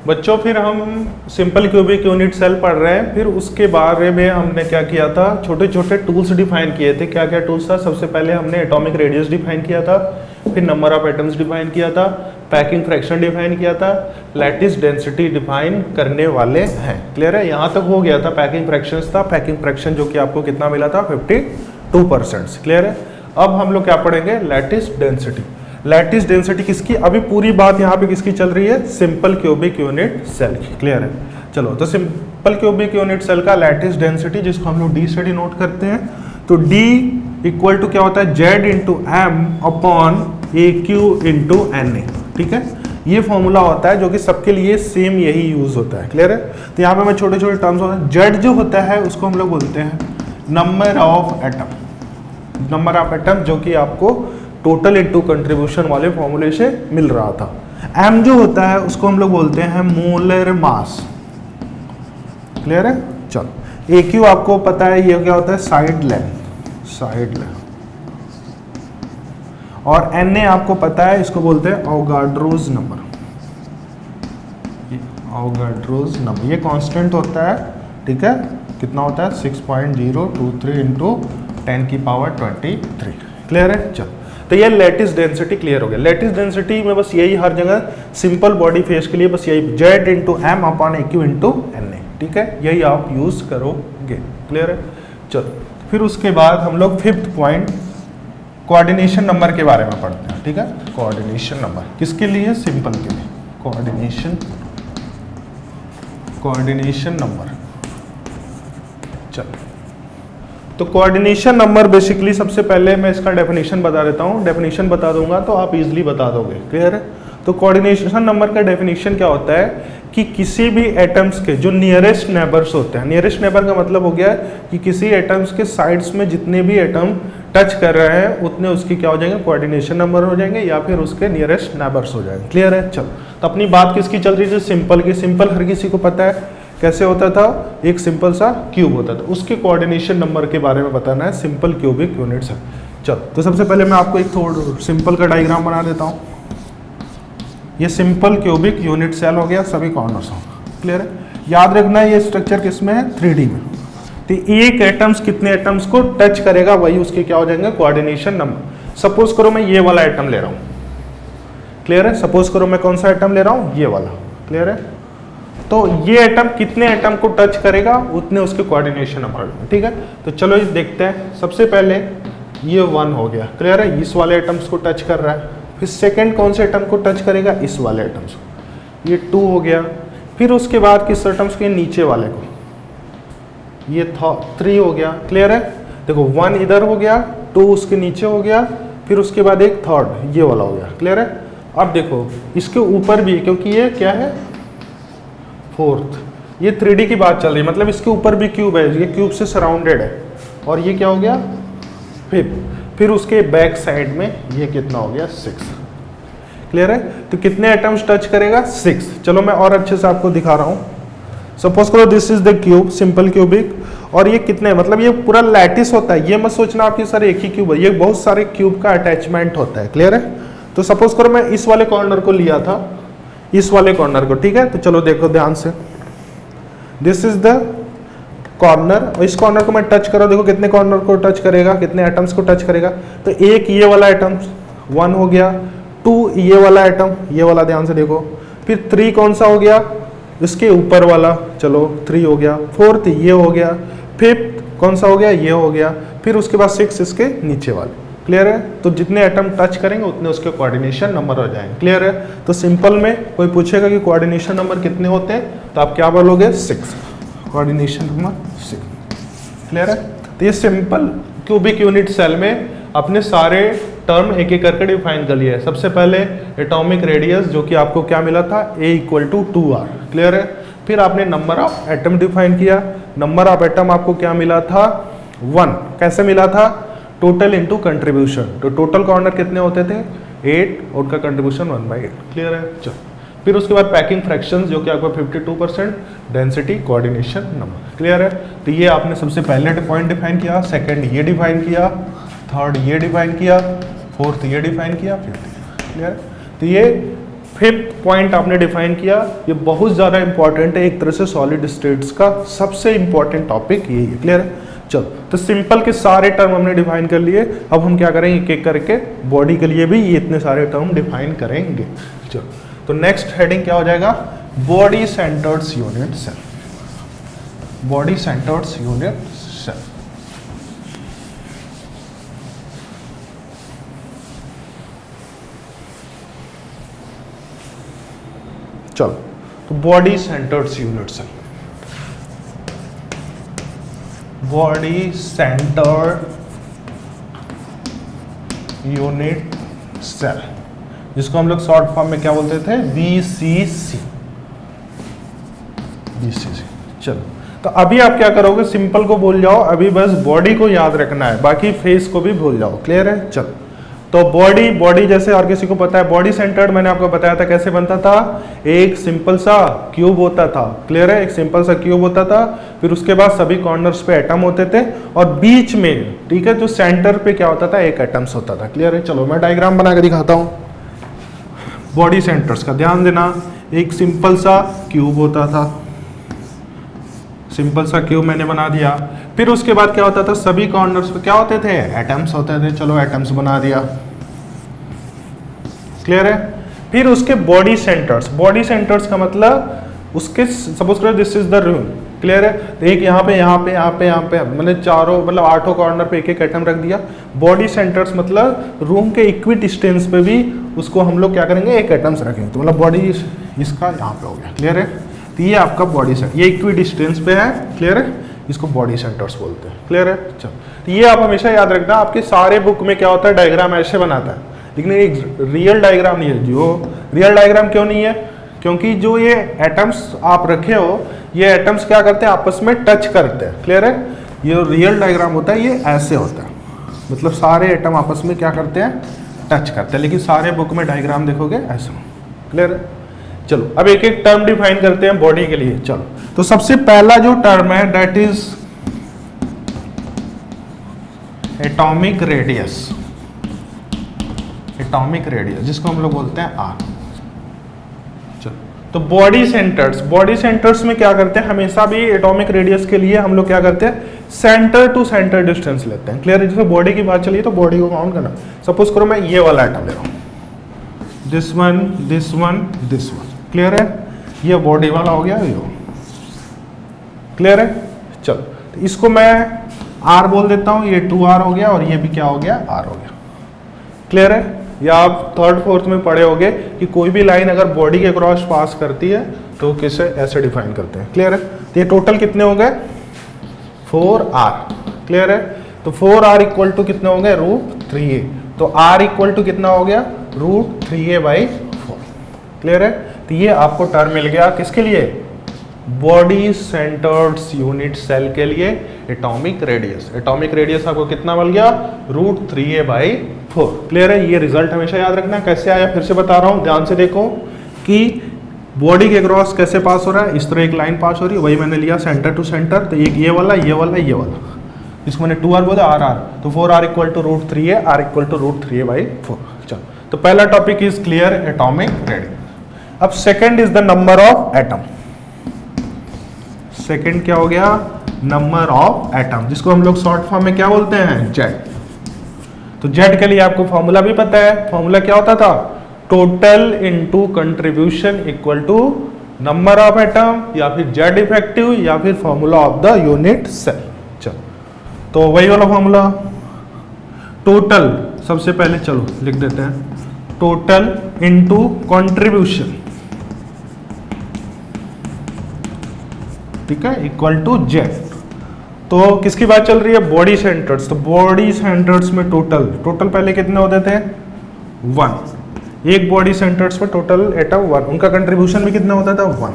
बच्चों फिर हम सिंपल क्यूबिक यूनिट सेल पढ़ रहे हैं। फिर उसके बारे में हमने क्या किया था, छोटे छोटे टूल्स डिफाइन किए थे। क्या क्या टूल्स था, सबसे पहले हमने एटॉमिक रेडियस डिफाइन किया था, फिर नंबर ऑफ एटम्स डिफाइन किया था, पैकिंग फ्रैक्शन डिफाइन किया था, लैटिस डेंसिटी डिफाइन करने वाले हैं। क्लियर है, यहाँ तक हो गया था। पैकिंग फ्रैक्शन था, पैकिंग फ्रैक्शन जो कि आपको कितना मिला था 52%। क्लियर है। अब हम लोग क्या पढ़ेंगे, लैटिस डेंसिटी। लैटिस डेंसिटी किसकी, अभी पूरी बात यहाँ पे किसकी चल रही है, सिंपल क्यूबिक यूनिट सेल की। क्लियर है। चलो तो सिंपल क्यूबिक यूनिट सेल का लैटिस डेंसिटी, जिसको हम लोग डी से डिनोट करते हैं, तो डी इक्वल टू क्या होता है, Z into M upon A cube into N A. ठीक है, ये फॉर्मूला होता है जो कि सबके लिए सेम यही यूज होता है। क्लियर है। तो यहाँ पे मैं छोटे छोटे टर्म्स होते हैं। जेड जो होता है उसको हम लोग बोलते हैं number of atom, number of atom जो कि आपको टोटल इनटू कंट्रीब्यूशन वाले फॉर्मूले से मिल रहा था। एम जो होता है उसको हम लोग बोलते हैं मोलर मास। क्लियर है। चलो, ए क्यू आपको पता है ये क्या होता है, साइड लेंथ, साइड लेंथ। और एन ए आपको पता है, इसको बोलते हैं अवोगाड्रोज नंबर, अवोगाड्रोज नंबर। ये कांस्टेंट होता है। ठीक है, कितना होता है 6.023 इंटू 10 की पावर 23। क्लियर है। चलो, तो ये लैटिस डेंसिटी क्लियर हो गया। लैटिस डेंसिटी में बस यही हर जगह सिंपल बॉडी फेस के लिए बस यही Z into M upon A cube into N A. ठीक है, यही आप यूज करोगे। क्लियर है। चलो, फिर उसके बाद हम लोग 5th पॉइंट कोऑर्डिनेशन नंबर के बारे में पढ़ते हैं। ठीक है, कोऑर्डिनेशन नंबर किसके लिए, सिंपल के लिए। Coordination number. चलो, तो कोऑर्डिनेशन नंबर बेसिकली सबसे पहले मैं इसका डेफिनेशन बता देता हूँ। डेफिनेशन बता दूंगा तो आप इजीली बता दोगे। क्लियर है। तो कोऑर्डिनेशन नंबर का डेफिनेशन क्या होता है कि किसी भी एटम्स के जो नियरेस्ट नेबर्स होते हैं, नियरेस्ट नेबर का मतलब हो गया कि किसी एटम्स के साइड्स में जितने भी एटम टच कर रहे हैं उतने उसके क्या हो जाएंगे, कोऑर्डिनेशन नंबर हो जाएंगे या फिर उसके नियरेस्ट नेबर्स हो जाएंगे। क्लियर है। चलो, तो अपनी बात किसकी चल रही थी, सिंपल की। सिंपल हर किसी को पता है कैसे होता था, एक सिंपल सा क्यूब होता था, उसके कोऑर्डिनेशन नंबर के बारे में बताना है, सिंपल क्यूबिक यूनिट सेल। चलो, तो सबसे पहले मैं आपको एक थोड़ा सिंपल का डायग्राम बना देता हूँ। ये सिंपल क्यूबिक यूनिट सेल हो गया, सभी कॉर्नर्स हो। क्लियर है। याद रखना है ये स्ट्रक्चर किसमें है, 3D में। तो एक एटम्स कितने एटम्स को टच करेगा वही उसके क्या हो जाएंगे, कोऑर्डिनेशन नंबर। सपोज करो मैं ये वाला एटम ले रहा हूँ। क्लियर है। सपोज करो मैं कौन सा एटम ले रहा हूँ, ये वाला। क्लियर है। तो ये एटम कितने एटम को टच करेगा उतने उसके कोऑर्डिनेशन नंबर। ठीक है, तो चलो ये देखते हैं। सबसे पहले ये 1 हो गया। क्लियर है, इस वाले एटम्स को टच कर रहा है। फिर सेकंड कौन से एटम को टच करेगा, इस वाले एटम्स को, ये 2 हो गया। फिर उसके बाद किस एटम्स के, नीचे वाले को, ये 3 हो गया। क्लियर है। देखो 1 इधर हो गया, 2 उसके नीचे हो गया, फिर उसके बाद एक थर्ड ये वाला हो गया। क्लियर है। अब देखो इसके ऊपर भी, क्योंकि ये क्या है 4th, ये 3D की बात चल रही है, मतलब इसके ऊपर भी क्यूब है, ये क्यूब से सराउंडेड है। और ये क्या हो गया 5th। फिर उसके बैक साइड में ये कितना हो गया 6। क्लियर है। तो कितने एटम्स टच करेगा, 6। चलो मैं और अच्छे से आपको दिखा रहा हूँ। सपोज करो this is the cube, simple cubic, और ये कितने, मतलब ये पूरा लैटिस होता है। ये मत सोचना आपके सर एक ही क्यूब है, ये बहुत सारे क्यूब का अटैचमेंट होता है। क्लियर है। तो सपोज करो मैं इस वाले कॉर्नर को लिया था, इस वाले कॉर्नर को। ठीक है, तो चलो देखो ध्यान से, दिस इज द कॉर्नर, और इस कॉर्नर को मैं टच करा, देखो कितने कॉर्नर को टच करेगा, कितने एटम्स को टच करेगा। तो एक ये वाला एटम 1 हो गया, 2 ये वाला एटम, ये वाला ध्यान से देखो, फिर 3 कौन सा हो गया, इसके ऊपर वाला, चलो 3 हो गया, 4th ये हो गया, 5th कौन सा हो गया, ये हो गया, फिर उसके बाद 6 इसके नीचे वाले। क्लियर है। तो जितने एटम टच करेंगे उतने उसके कोऑर्डिनेशन नंबर हो जाएंगे। क्लियर है। तो सिंपल में कोई पूछेगा कि कोऑर्डिनेशन नंबर कितने होते हैं, तो आप क्या बोलोगे, 6, कोऑर्डिनेशन नंबर 6। क्लियर है। तो ये सिंपल क्यूबिक यूनिट सेल में अपने सारे टर्म एक एक करके डिफाइन कर लिया है। सबसे पहले एटॉमिक रेडियस जो कि आपको क्या मिला था, A = 2R। क्लियर है। फिर आपने नंबर ऑफ एटम डिफाइन किया। नंबर ऑफ एटम आपको क्या मिला था, 1। कैसे मिला था, टोटल इंटू कंट्रीब्यूशन। तो टोटल कॉर्नर कितने होते थे, 8, और का कंट्रीब्यूशन 1/8। क्लियर है। चलो, फिर उसके बाद पैकिंग फ्रैक्शन जो कि आपका 52%, डेंसिटी, कोऑर्डिनेशन नंबर। क्लियर है। तो ये आपने सबसे पहले पॉइंट डिफाइन किया, सेकंड ये डिफाइन किया, थर्ड ये डिफाइन किया, 4th ये डिफाइन किया, 5th। क्लियर है। तो ये फिफ्थ पॉइंट आपने डिफाइन किया, ये बहुत ज़्यादा इंपॉर्टेंट है, एक तरह से सॉलिड स्टेट्स का सबसे इंपॉर्टेंट टॉपिक यही है। क्लियर है? चलो, तो सिंपल के सारे टर्म हमने डिफाइन कर लिए। अब हम क्या करेंगे, एक एक करके बॉडी के लिए भी ये इतने सारे टर्म डिफाइन करेंगे। चलो, तो नेक्स्ट हेडिंग क्या हो जाएगा, body centers unit cell. Body centers unit cell. चलो, तो body centers unit cell, body center unit cell, जिसको हम लोग शॉर्ट फॉर्म में क्या बोलते थे, बीसीसी। बीसीसी। चलो, तो अभी आप क्या करोगे, सिंपल को भूल जाओ, अभी बस बॉडी को याद रखना है, बाकी फेस को भी भूल जाओ। क्लियर है? चलो, तो बॉडी जैसे और किसी को पता है, बॉडी सेंटर्ड मैंने आपको बताया था कैसे बनता था, एक सिंपल सा क्यूब होता था। क्लियर है? एक सिंपल सा क्यूब होता था, फिर उसके बाद सभी कॉर्नर्स पे एटम होते थे, और बीच में, ठीक है, जो सेंटर पे क्या होता था, एक एटम्स होता था। क्लियर है? चलो, मैं डायग्राम बना के दिखाता हूं बॉडी सेंटर्स का, ध्यान देना। एक सिंपल सा क्यूब होता था, सिंपल सा क्यूब मैंने बना दिया, फिर उसके बाद क्या होता था, सभी कॉर्नर्स पे क्या होते थे, एटम्स होते थे। चलो, एटम्स बना दिया। क्लियर है? फिर उसके बॉडी सेंटर्स का मतलब उसके, सपोज करो this is the room. Clear है? तो एक यहाँ पे मतलब चारों, मतलब 8 कॉर्नर पे एक एक एटम रख दिया। बॉडी सेंटर्स मतलब रूम के इक्वी डिस्टेंस पे भी उसको हम लोग क्या करेंगे, एक एटम्स रखेंगे, तो मतलब बॉडी इसका यहाँ पे हो गया। क्लियर है? तो ये आपका बॉडी सेंटर, ये इक्वी डिस्टेंस पे है। क्लियर है? इसको बॉडी सेंटर्स बोलते हैं। क्लियर है? चलो, तो ये आप हमेशा याद रखना, आपके सारे बुक में क्या होता है, डायग्राम ऐसे बनाता है, लेकिन एक रियल डायग्राम नहीं है। जो रियल डायग्राम क्यों नहीं है, क्योंकि जो ये एटम्स आप रखे हो, ये एटम्स क्या करते हैं, आपस में टच करते हैं। क्लियर है? ये रियल डायग्राम होता है, ये ऐसे होता है, मतलब सारे एटम आपस में क्या करते हैं, टच करते हैं, लेकिन सारे बुक में डायग्राम देखोगे ऐसा। क्लियर है? चलो, अब एक एक टर्म डिफाइन करते हैं बॉडी के लिए। चलो, तो सबसे पहला जो टर्म है that is atomic radius. Atomic radius, जिसको हम लोग बोलते हैं आर। चलो, तो बॉडी सेंटर्स में क्या करते हैं, हमेशा भी एटॉमिक रेडियस के लिए हम लोग क्या करते हैं, सेंटर टू सेंटर डिस्टेंस लेते हैं। क्लियर है? जैसे बॉडी की बात चली तो बॉडी को काउंट करना। सपोज करो मैं ये वाला एटम ले रहा हूं, दिस वन। क्लियर है? ये बॉडी वाला हो गया, ये। क्लियर है? चलो, तो इसको मैं आर बोल देता हूं, ये 2r हो गया, और ये भी क्या हो गया, आर हो गया। क्लियर है? या आप 3rd 4th में पढ़े होंगे कि कोई भी लाइन अगर बॉडी के क्रॉस पास करती है तो किसे ऐसे डिफाइन करते हैं। क्लियर है? तो ये टोटल कितने हो गए, 4r। क्लियर है? तो 4r इक्वल टू कितने हो गए, √3a। तो r इक्वल टू कितना हो गया, √3a/4। क्लियर है? तो ये आपको टर्म मिल गया किसके लिए, बॉडी सेंटर्स यूनिट सेल के लिए एटॉमिक रेडियस। एटॉमिक रेडियस आपको कितना मिल गया, √3a/4। क्लियर है? ये रिजल्ट हमेशा याद रखना। कैसे आया फिर से बता रहा हूं, ध्यान से देखो कि बॉडी के क्रॉस कैसे पास हो रहा है, इस तरह एक लाइन पास हो रही है, वही मैंने लिया सेंटर टू सेंटर। तो एक ये वाला, इसको मैंने 2r बोला, r, तो 4r equal to √3a, r equal to √3a/4। चलो, तो पहला topic is clear, atomic radius. अब second is the number of atom. Second क्या हो गया, नंबर ऑफ एटम, जिसको हम लोग शॉर्ट फॉर्म में क्या बोलते हैं, जेड। तो जेड के लिए आपको फॉर्मूला भी पता है। फॉर्मूला क्या होता था, total into contribution equal to number of atom, या फिर जेड इफेक्टिव, या फिर formula of the unit cell. चलो, तो वही वाला फॉर्मूला, टोटल सबसे पहले चलो लिख देते हैं, टोटल इनटू कंट्रीब्यूशन, ठीक है, इक्वल टू जेड। तो किसकी बात चल रही है, बॉडी सेंटर्स। तो बॉडी सेंटर्स में टोटल पहले कितने होते थे, 1। एक बॉडी सेंटर्स में टोटल एटम 1, उनका कंट्रीब्यूशन भी कितना होता था, 1।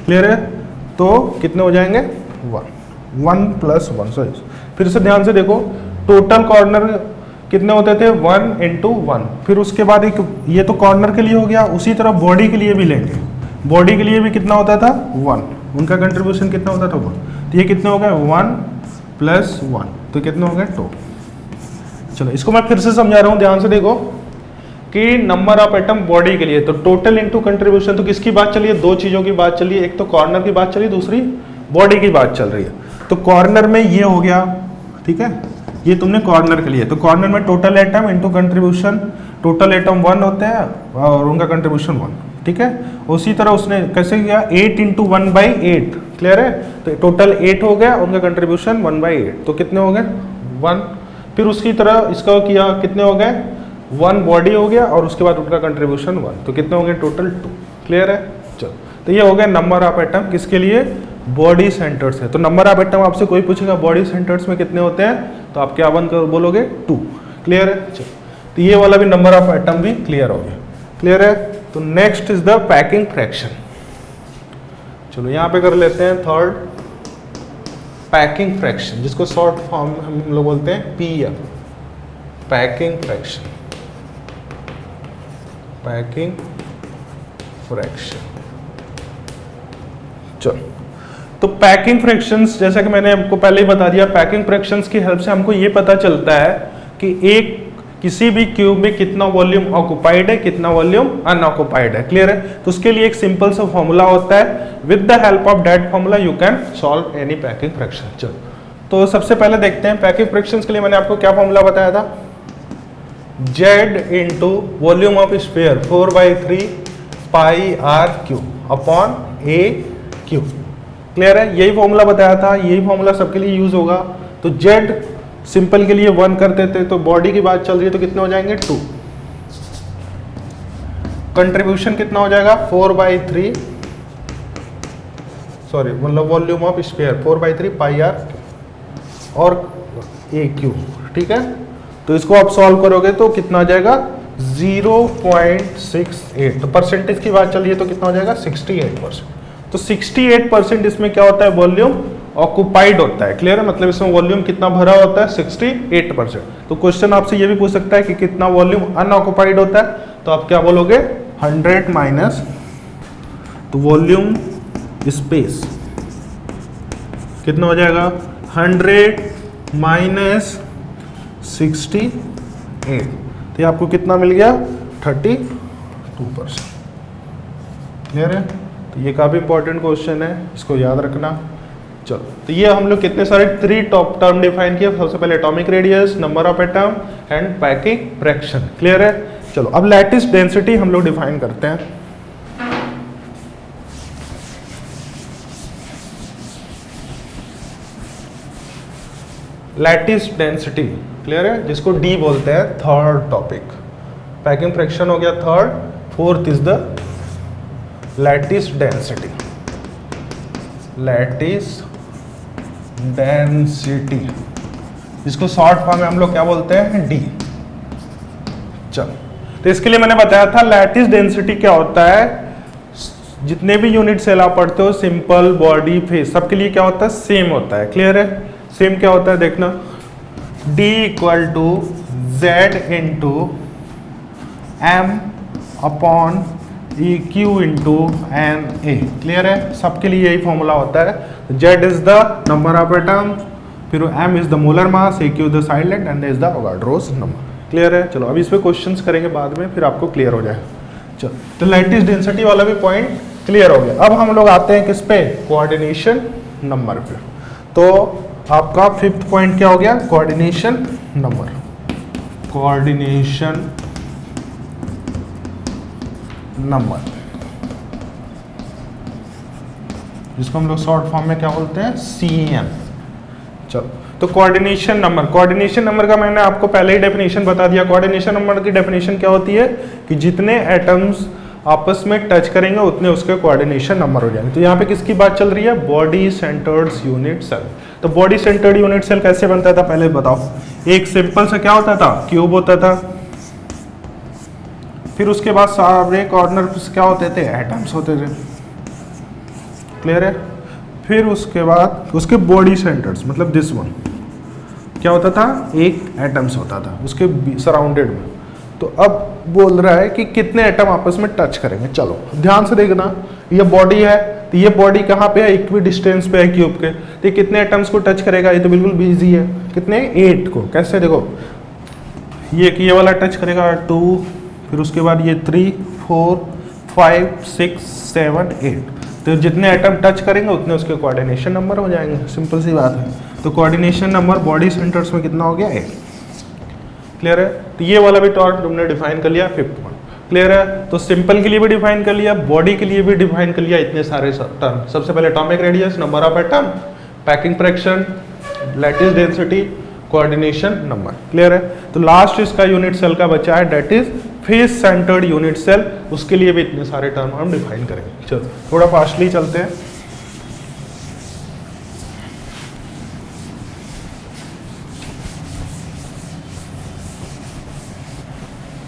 क्लियर है? तो कितने हो जाएंगे, 1 + 1। सॉरी, फिर से ध्यान से देखो, टोटल कॉर्नर कितने होते थे, 1 × 1। फिर उसके बाद एक ये तो कॉर्नर के लिए हो गया, उसी तरह बॉडी के लिए भी लेंगे। बॉडी के लिए भी कितना होता था, 1, उनका कंट्रीब्यूशन कितना होता था, 1। तो ये कितने हो गए, 1 + 1, तो कितने हो गए, 2। चलो, इसको मैं फिर से समझा रहा हूँ, ध्यान से देखो कि नंबर ऑफ एटम बॉडी के लिए, तो टोटल इनटू कंट्रीब्यूशन, तो किसकी बात चली है? दो चीजों की बात चली है, एक तो कॉर्नर की बात चली, दूसरी बॉडी की बात चल रही है। तो कॉर्नर में ये हो गया, ठीक है, ये तुमने कॉर्नर के लिए, तो कॉर्नर में total atom into contribution, total atom 1 होते हैं और उनका कंट्रीब्यूशन 1, ठीक है। उसी तरह उसने कैसे किया, 8 इंटू 1/8, क्लियर है। तो टोटल 8 हो गया, उनका कंट्रीब्यूशन 1/8, तो कितने हो गए? 1। फिर उसकी तरह इसका किया, कितने हो गए? 1 बॉडी हो गया और उसके बाद उनका कंट्रीब्यूशन 1, तो कितने हो गए? टोटल 2, क्लियर है। चलो, तो ये हो गया नंबर ऑफ एटम किसके लिए? बॉडी सेंटर्स है। तो नंबर ऑफ एटम आपसे कोई पूछेगा बॉडी सेंटर्स में कितने होते हैं, तो आप क्या बन कर बोलोगे? 2, क्लियर है। चलो, तो ये वाला भी नंबर ऑफ एटम भी क्लियर हो गया, क्लियर है। तो next is the packing fraction. चलो यहाँ पे कर लेते हैं थर्ड, पैकिंग फ्रैक्शन, जिसको शॉर्ट फॉर्म हम लोग बोलते हैं PF, packing fraction, packing fraction. चलो, तो पैकिंग फ्रैक्शंस, जैसा कि मैंने आपको पहले ही बता दिया, पैकिंग फ्रैक्शंस की हेल्प से हमको ये पता चलता है कि एक किसी भी क्यूब में कितना वॉल्यूम ऑक्युपाइड है, कितना वॉल्यूम अनऑक्युपाइड है, क्लियर है। तो उसके लिए एक सिंपल सा फॉर्मूला होता है, with the help of that formula you can solve any packing fraction. चलो, तो सबसे पहले देखते हैं पैकिंग फ्रैक्शंस के लिए मैंने आपको क्या फॉर्मूला बताया था, Z into volume of sphere 4/3 pi R cube upon A cube, clear है। यही फॉर्मूला बताया था, यही फॉर्मूला सबके लिए यूज होगा। तो Z सिंपल के लिए 1 कर देते, तो बॉडी की बात चल रही है तो कितने हो जाएंगे? 2। कंट्रीब्यूशन कितना हो जाएगा? 4/3, सॉरी मतलब volume of sphere 4/3 pi R और ए क्यूब, ठीक है। तो इसको आप सॉल्व करोगे तो कितना आ जाएगा? 0.68। तो परसेंटेज की बात चल रही है तो कितना हो जाएगा? 68%। तो 68% इसमें क्या होता है? वॉल्यूम ऑक्युपाइड होता है, क्लियर है। मतलब इसमें वॉल्यूम कितना भरा होता है? 68%। तो क्वेश्चन आपसे ये भी पूछ सकता है कि कितना वॉल्यूम अनऑक्युपाइड होता है, तो आप क्या बोलोगे? 100 माइनस, तो वॉल्यूम स्पेस कितना हो जाएगा? 100 माइनस 68, तो ये आपको कितना मिल गया? 32%, क्लियर है। तो ये काफी इंपॉर्टेंट क्वेश्चन है, इसको याद रखना। चलो, तो ये हम लोग कितने सारे 3 टॉप टर्म डिफाइन किए। सबसे पहले atomic radius, number of atom and packing fraction, clear है। चलो, अब लैटिस डेंसिटी हम लोग डिफाइन करते हैं। लैटिस डेंसिटी, क्लियर है, जिसको डी बोलते हैं। थर्ड टॉपिक पैकिंग फ्रैक्शन हो गया third. Fourth is the lattice density, lattice density, जिसको शॉर्ट फॉर्म में हम लोग क्या बोलते हैं? डी। चलो, तो इसके लिए मैंने बताया था लैटिस डेंसिटी क्या होता है। जितने भी यूनिट सेल आप पढ़ते हो, सिंपल, बॉडी, फेस, सबके लिए क्या होता है? सेम होता है, क्लियर है। सेम क्या होता है देखना, D equal to Z into M upon E Q into N A, clear है। सबके लिए यही फॉर्मूला होता है। Z is the number of atom, फिर M is the molar mass, A Q the side length and is the Avogadro's number, clear है। चलो, अभी इस पे क्वेश्चंस करेंगे बाद में, फिर आपको क्लियर हो जाए। चलो, तो लैटिस डेंसिटी वाला भी पॉइंट क्लियर हो गया। अब हम लोग आते हैं किस पे? कोऑर्डिनेशन नंबर पे। तो आपका 5th पॉइंट क्या हो गया? कोऑर्डिनेशन नंबर, कोऑर्डिनेशन नंबर, जिसको हम लोग शॉर्ट फॉर्म में क्या बोलते हैं? CM। चलो, तो कोऑर्डिनेशन नंबर, कोऑर्डिनेशन नंबर का मैंने आपको पहले ही डेफिनेशन बता दिया। कोऑर्डिनेशन नंबर की डेफिनेशन क्या होती है कि जितने एटम्स आपस में टच करेंगे उतने उसके कोऑर्डिनेशन नंबर हो जाएंगे। तो यहाँ पे किसकी बात चल रही है? Body centred unit cell. तो बॉडी सेंटर्ड यूनिट सेल कैसे बनता था पहले बताओ। एक सिंपल सा क्या होता था? क्यूब होता था। फिर उसके बाद सारे कॉर्नर क्या होते थे? एटम्स होते थे, क्लियर है। फिर उसके बाद उसके बॉडी सेंटर्स, मतलब दिस वन क्या होता था? एक एटम्स होता था उसके सराउंडेड में। तो अब बोल रहा है कि कितने एटम आपस में टच करेंगे। चलो ध्यान से देखना, ये बॉडी है, तो ये बॉडी कहाँ पे है? इक्वी डिस्टेंस पे है क्यूब के। तो ये कितने एटम्स को टच करेगा? ये तो बिल्कुल इजी है। कितने? 8 को। कैसे? देखो, ये वाला टच करेगा 2, फिर उसके बाद ये 3 4 5 6 7 8, तो जितने एटम टच करेंगे उतने उसके कोऑर्डिनेशन नंबर हो जाएंगे, सिंपल सी बात है। तो कोऑर्डिनेशन नंबर बॉडी सेंटर्स में कितना हो गया 8। क्लियर है? तो ये वाला भी टॉर्क तुमने डिफाइन कर लिया 5th वन। क्लियर है? तो सिंपल के लिए भी डिफाइन कर लिया, बॉडी के लिए भी डिफाइन कर लिया, इतने सारे टर्म। सबसे पहले atomic radius, number of atom, packing fraction, lattice density, coordination number. Clear है? तो लास्ट इसका यूनिट सेल का बचा है, that is face centred unit cell, उसके लिए भी इतने सारे टर्म हम डिफाइन करेंगे। चलो थोड़ा फास्टली चलते हैं।